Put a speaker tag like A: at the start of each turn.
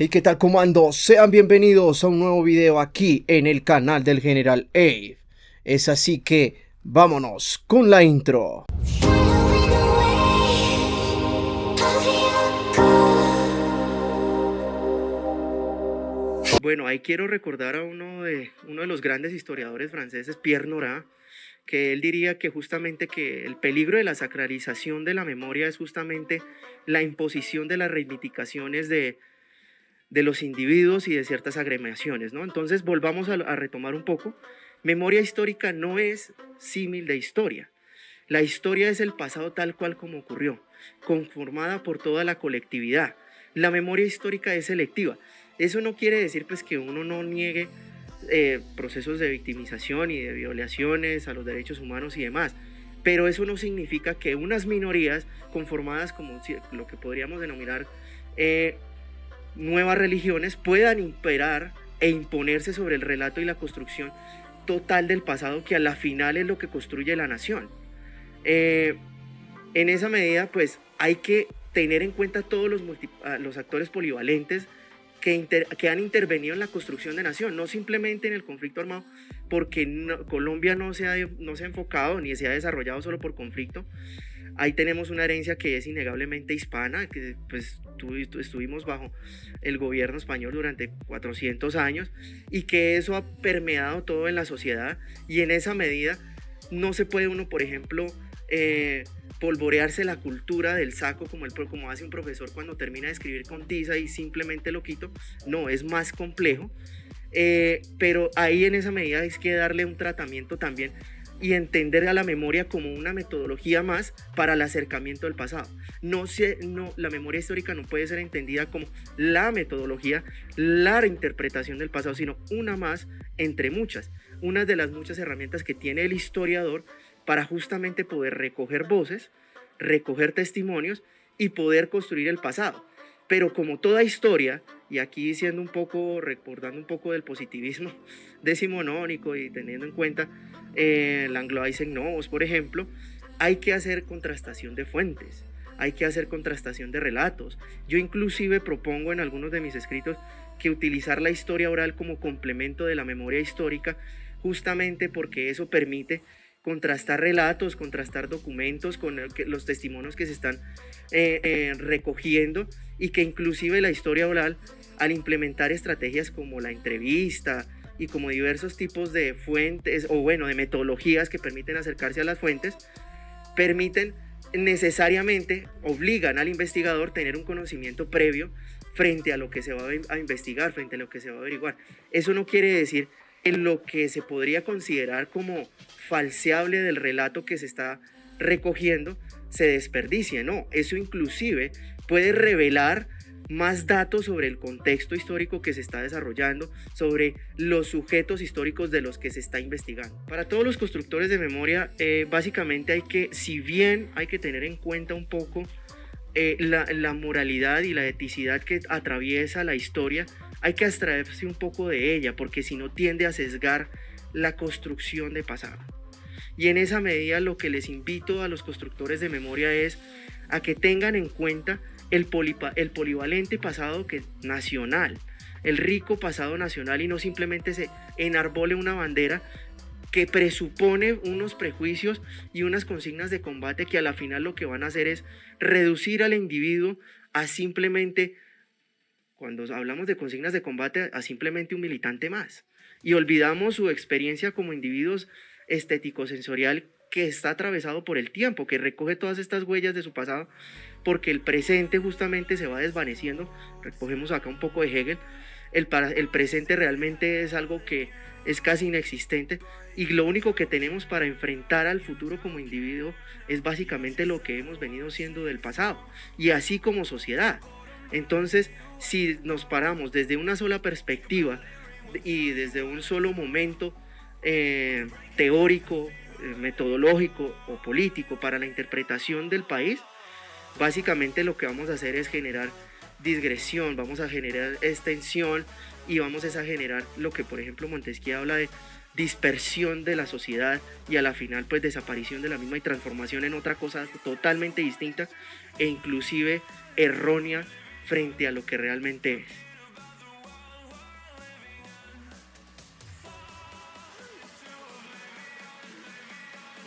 A: Hey, ¿qué tal, comando? Sean bienvenidos a un nuevo video aquí en el canal del General Abe. Es así que vámonos con la intro. Bueno, ahí quiero recordar a uno de los grandes historiadores franceses, Pierre Nora, que él diría que justamente que el peligro de la sacralización de la memoria es justamente la imposición de las reivindicaciones de los individuos y de ciertas agremiaciones, ¿no? Entonces volvamos a retomar un poco. Memoria histórica no es símil de historia. La historia es el pasado tal cual como ocurrió, conformada por toda la colectividad. La memoria histórica es selectiva. Eso no quiere decir pues que uno no niegue procesos de victimización y de violaciones a los derechos humanos y demás, pero eso no significa que unas minorías conformadas como lo que podríamos denominar nuevas religiones puedan imperar e imponerse sobre el relato y la construcción total del pasado, que a la final es lo que construye la nación. En esa medida, pues hay que tener en cuenta todos los actores polivalentes que han intervenido en la construcción de nación, no simplemente en el conflicto armado, porque Colombia no se ha enfocado ni se ha desarrollado solo por conflicto. Ahí tenemos una herencia que es innegablemente hispana, que pues estuvimos bajo el gobierno español durante 400 años y que eso ha permeado todo en la sociedad, y en esa medida no se puede uno, por ejemplo, polvorearse la cultura del saco como hace un profesor cuando termina de escribir con tiza y simplemente lo quito. No, es más complejo, pero ahí en esa medida hay que darle un tratamiento también y entender a la memoria como una metodología más para el acercamiento del pasado. La memoria histórica no puede ser entendida como la metodología, la reinterpretación del pasado, sino una más entre muchas, una de las muchas herramientas que tiene el historiador para justamente poder recoger voces, recoger testimonios y poder construir el pasado. Pero como toda historia, y aquí recordando un poco del positivismo decimonónico y teniendo en cuenta el Anglo-Isaac Novos, por ejemplo, hay que hacer contrastación de fuentes, hay que hacer contrastación de relatos. Yo inclusive propongo en algunos de mis escritos que utilizar la historia oral como complemento de la memoria histórica, justamente porque eso permite contrastar relatos, contrastar documentos con los testimonios que se están recogiendo, y que inclusive la historia oral, al implementar estrategias como la entrevista y como diversos tipos de fuentes de metodologías que permiten acercarse a las fuentes, obligan al investigador a tener un conocimiento previo frente a lo que se va a investigar, frente a lo que se va a averiguar. Eso no quiere decir en lo que se podría considerar como falseable del relato que se está recogiendo se desperdicie, no, eso inclusive puede revelar más datos sobre el contexto histórico que se está desarrollando, sobre los sujetos históricos de los que se está investigando. Para todos los constructores de memoria, básicamente si bien hay que tener en cuenta un poco la moralidad y la eticidad que atraviesa la historia, hay que abstraerse un poco de ella, porque si no tiende a sesgar la construcción de pasado. Y en esa medida lo que les invito a los constructores de memoria es a que tengan en cuenta el polivalente pasado nacional, el rico pasado nacional, y no simplemente se enarbole una bandera que presupone unos prejuicios y unas consignas de combate que a la final lo que van a hacer es reducir al individuo a simplemente, cuando hablamos de consignas de combate, a simplemente un militante más, y olvidamos su experiencia como individuos estético-sensorial que está atravesado por el tiempo, que recoge todas estas huellas de su pasado, porque el presente justamente se va desvaneciendo. Recogemos acá un poco de Hegel. El presente realmente es algo que es casi inexistente, y lo único que tenemos para enfrentar al futuro como individuo es básicamente lo que hemos venido siendo del pasado, y así como sociedad. Entonces, si nos paramos desde una sola perspectiva y desde un solo momento teórico, metodológico o político para la interpretación del país, básicamente lo que vamos a hacer es generar digresión, vamos a generar extensión, y vamos a generar lo que, por ejemplo, Montesquieu habla de dispersión de la sociedad, y a la final pues desaparición de la misma y transformación en otra cosa totalmente distinta e inclusive errónea frente a lo que realmente es.